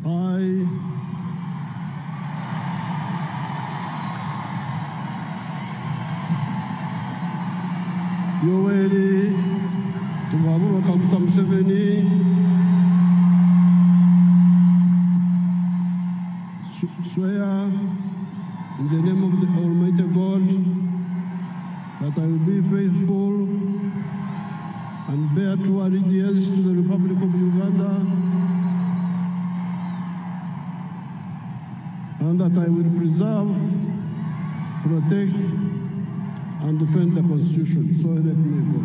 I, Yoweri Gakuta Museveni, swear in the name of the Almighty God that I will be faithful and bear true allegiance to the Republic of Uganda, and that I will preserve, protect, and defend the Constitution. So help me God.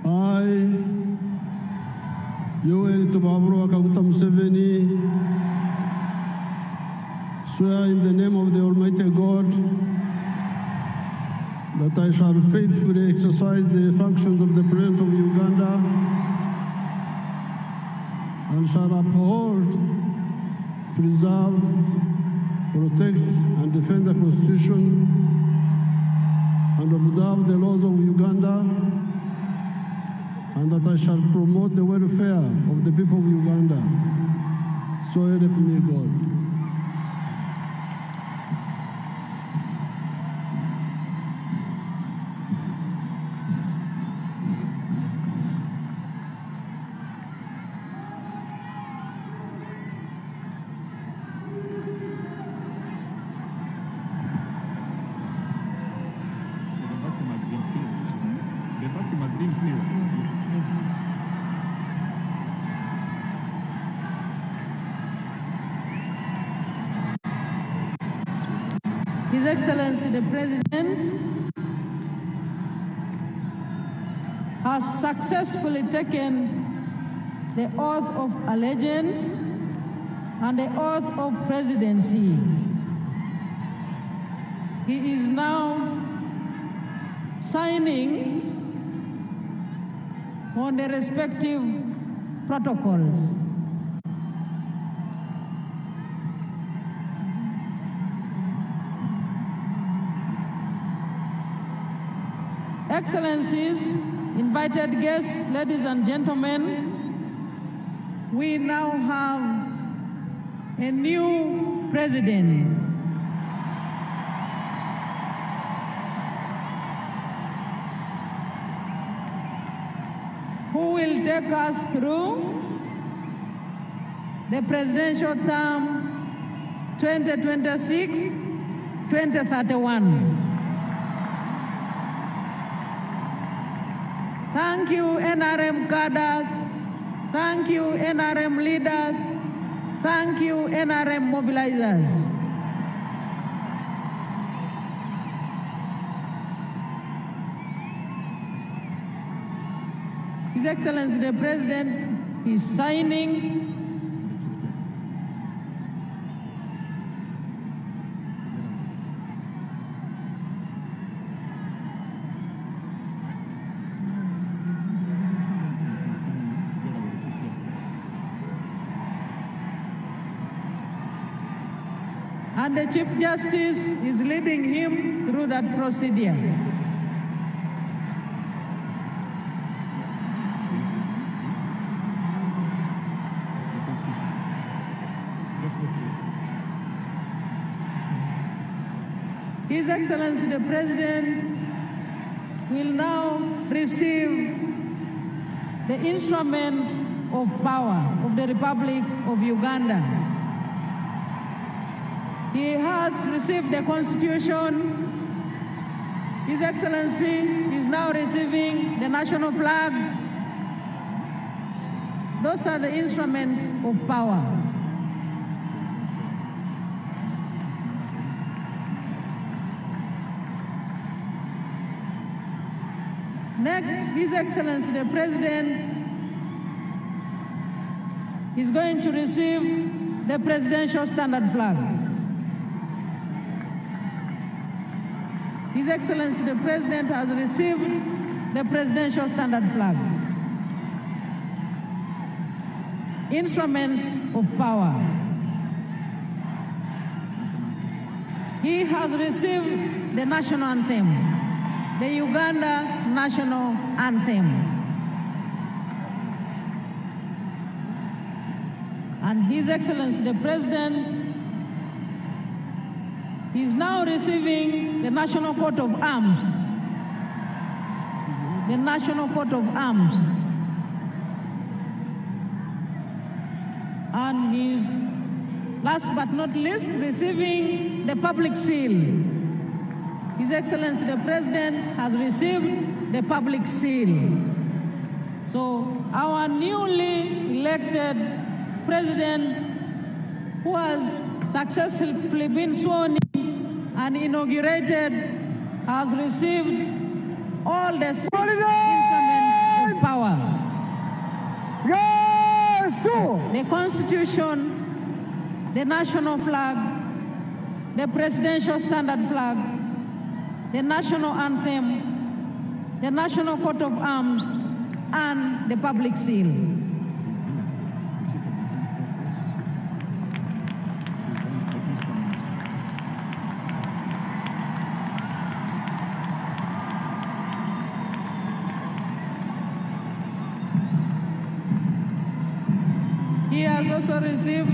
I, Yoweri Gakuta Museveni, swear in the name of the Almighty God that I shall faithfully exercise the functions of the President of Uganda and shall uphold, preserve, protect, and defend the Constitution and observe the laws of Uganda, and that I shall promote the welfare of the people of Uganda. So help me God. His Excellency the President has successfully taken the oath of allegiance and the oath of presidency. He is now signing on the respective protocols. Excellencies, invited guests, ladies and gentlemen, we now have a new president. Who will take us through the presidential term 2026-2031. Thank you, NRM cadres. Thank you, NRM leaders. Thank you, NRM mobilizers. His Excellency the President is signing and the Chief Justice is leading him through that procedure. His Excellency the President will now receive the instruments of power of the Republic of Uganda. He has received the Constitution. His Excellency is now receiving the national flag. Those are the instruments of power. Next, His Excellency the President is going to receive the presidential standard flag. His Excellency the President has received the Presidential Standard Flag. Instruments of power. He has received the national anthem, the Uganda national anthem. And His Excellency the President is now receiving the National Coat of Arms. The National Coat of Arms. And he's, last but not least, receiving the public seal. His Excellency the President has received the public seal. So our newly elected President, who has successfully been sworn in and inaugurated, has received all the instruments of power. The Constitution, the national flag, the Presidential Standard Flag, the national anthem, the National Coat of Arms, and the public seal. He has also received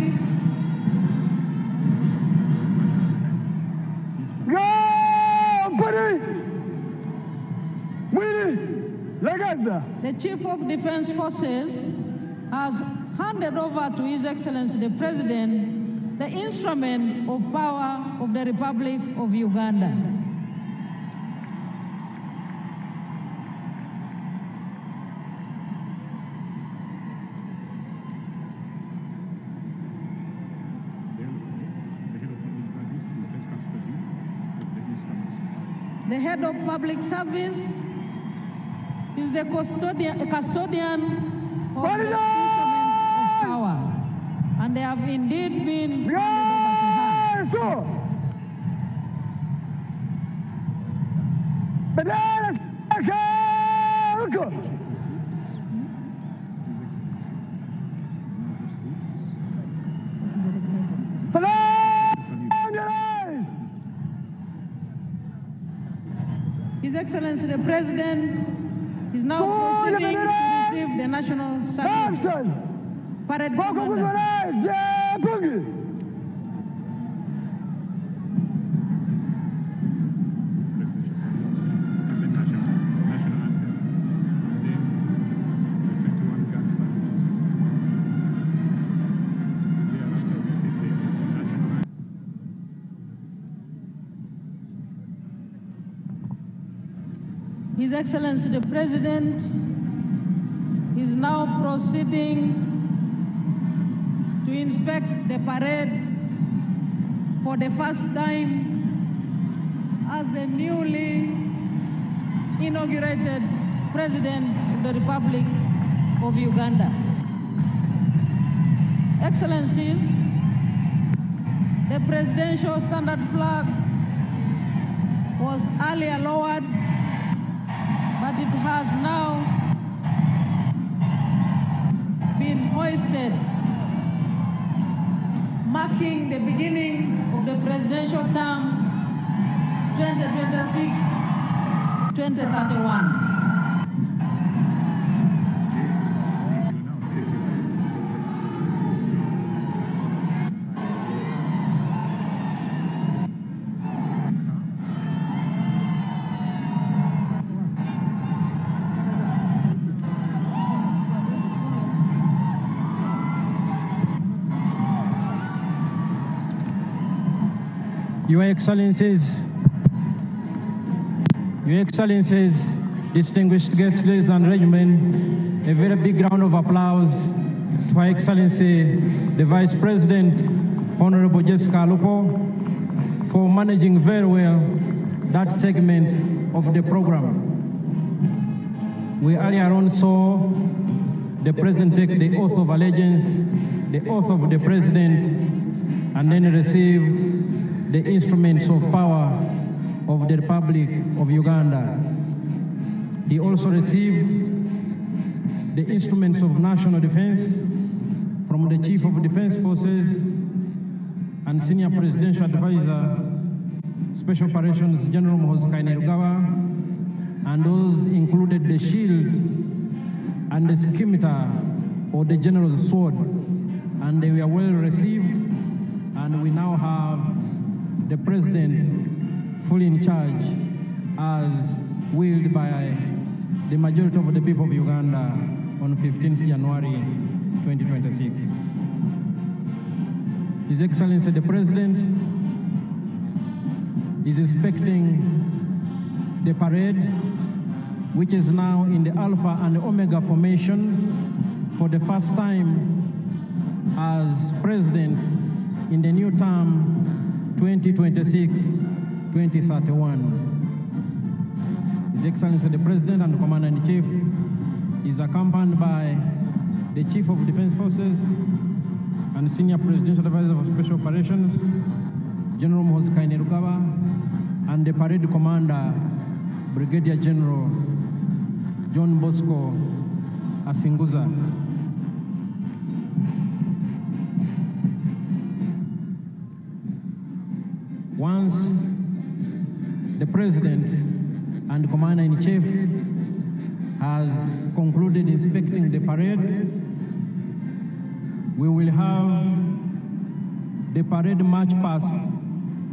the Chief of Defense Forces has handed over to His Excellency the President the instrument of power of the Republic of Uganda. The head of public service is the custodian of the instruments of power, and they have indeed been handed over to her. His Excellency the President is now proceeding to receive the national service. Parade Commander. His Excellency the President is now proceeding to inspect the parade for the first time as the newly inaugurated President of the Republic of Uganda. Excellencies, the Presidential Standard Flag was earlier lowered, but it has now been hoisted, marking the beginning of the presidential term 2026-2031. Your Excellencies, distinguished guests, ladies and gentlemen, a very big round of applause to Her Excellency, the Vice President, Honorable Jessica Aluko, for managing very well that segment of the program. We earlier on saw the President take the oath of allegiance, the oath of the President, and then receive the instruments of power of the Republic of Uganda. He also received the instruments of national defense from the Chief of Defense Forces and Senior Presidential Advisor, Special Operations General Kainerugaba, and those included the shield and the scimitar, or the general's sword, and they were well received, and we now have the President fully in charge as willed by the majority of the people of Uganda on 15th January 2026. His Excellency the President is inspecting the parade, which is now in the Alpha and Omega formation for the first time as President in the new term 2026-2031. His Excellency the President and Commander-in-Chief is accompanied by the Chief of Defense Forces and Senior Presidential Advisor for Special Operations, General Kainerugaba, and the Parade Commander, Brigadier General John Bosco Asinguza. Once the President and Commander-in-Chief has concluded inspecting the parade, we will have the parade march past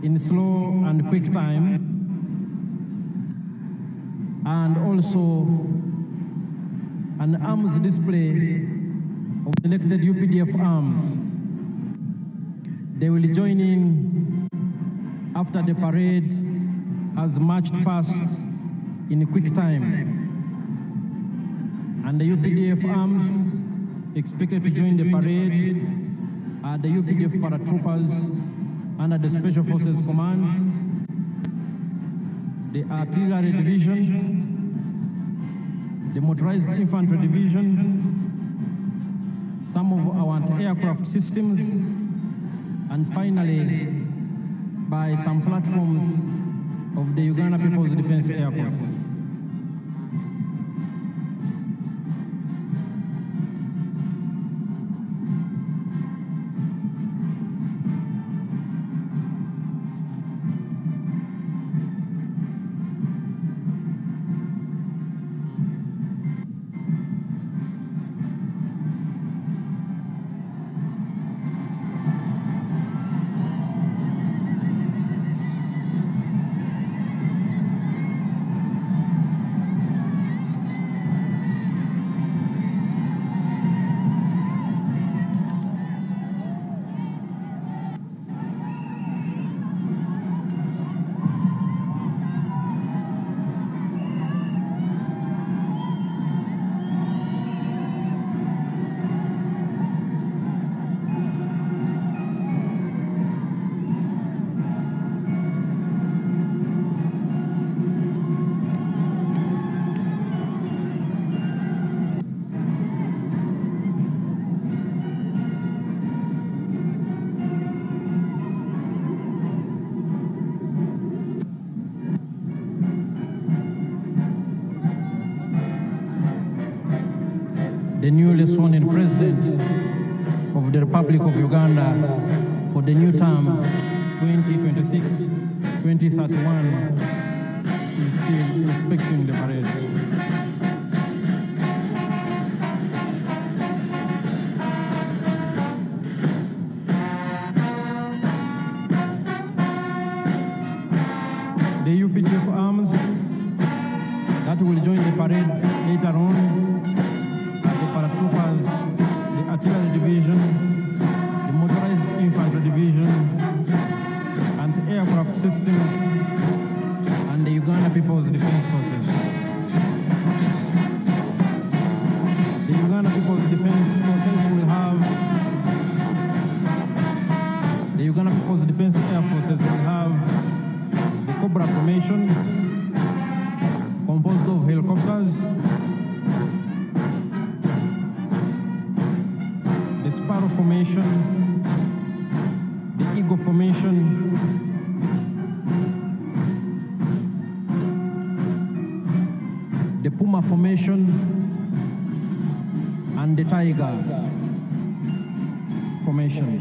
in slow and quick time, and also an arms display of selected UPDF arms. They will join in after the parade has marched past in a quick time. And the UPDF arms expected to join the parade are the UPDF paratroopers under the Special Forces Command, the Artillery Division, the Motorized Infantry Division, some of our anti-aircraft systems, and finally, by some platforms of the Uganda People's Defense Air Force. The newly sworn-in President of the Republic of Uganda for the new term 2026-2031 is still inspecting the parade. The UPDF arms that will join the parade later on are the paratroopers, the Artillery Division, the Motorized Infantry Division, anti-aircraft systems, and the Uganda People's Defense Forces. The Uganda People's Defense Forces will have, the Uganda People's Defense Air Forces will have the Cobra formation, composed of helicopters, the Sparrow formation, the Eagle formation, Puma formation and the Tiger formation.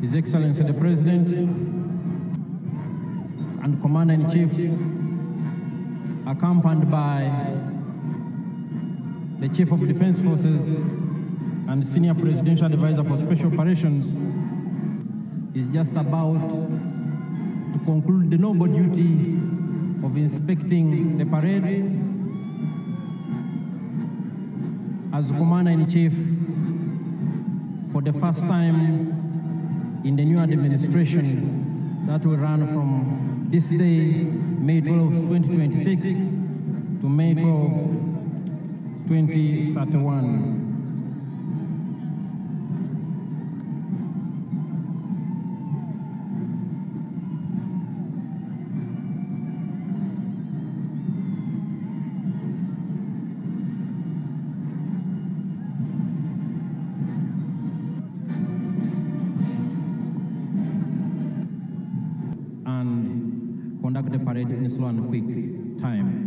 His Excellency the President and Commander-in-Chief, accompanied by the Chief of Defense Forces and Senior Presidential Advisor for Special Operations, is just about to conclude the noble duty of inspecting the parade as Commander-in-Chief for the first time in the new administration that will run from this day, May 12, 2026 to May 12, 2031. Conduct the parade in slow and quick time.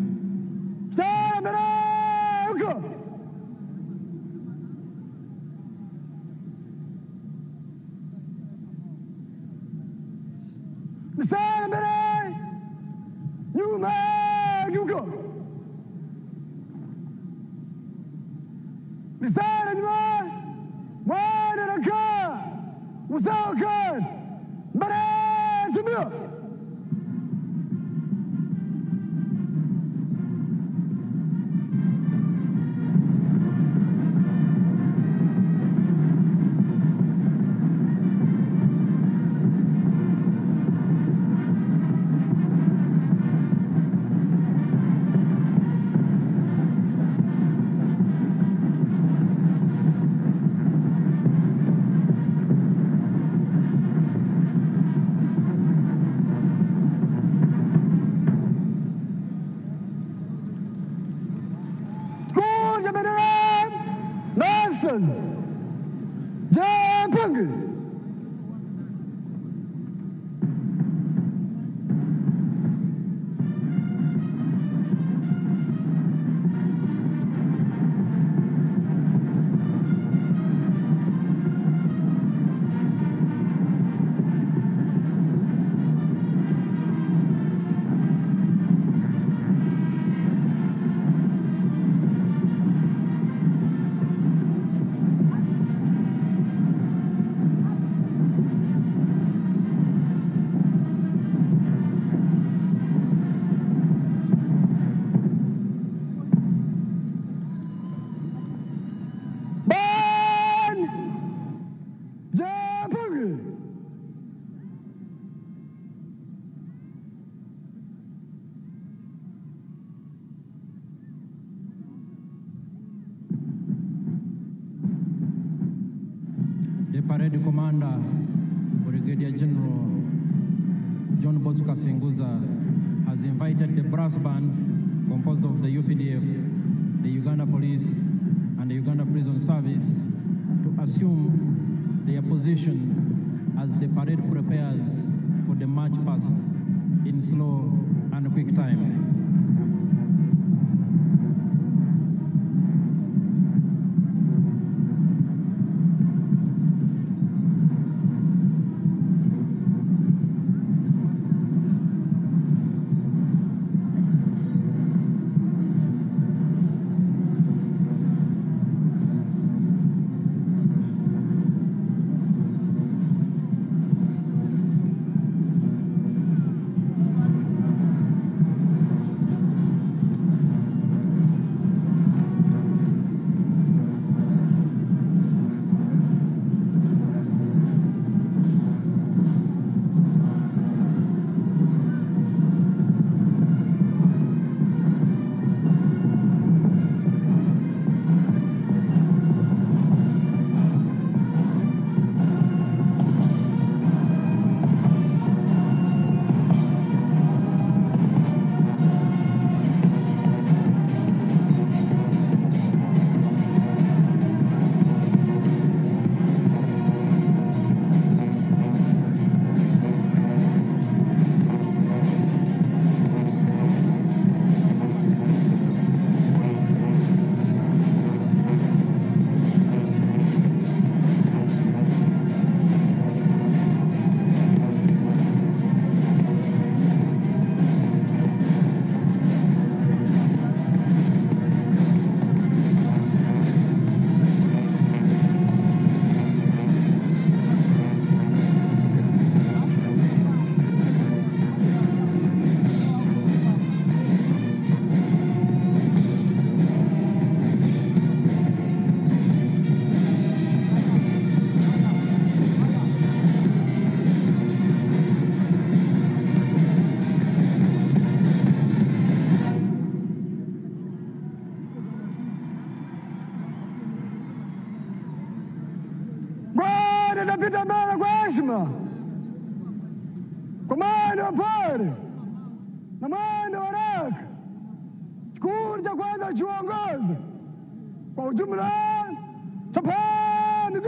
Parade Commander, Brigadier General John Bosco Singuza, has invited the brass band composed of the UPDF, the Uganda Police, and the Uganda Prison Service to assume their position as the parade prepares for the march past in slow and quick time. kupita mbele kwa heshima, kwa mwendo wa pole na mwendo wa haraka. Kikundi cha kwanza chuongoza kwa ujumla, chapeni.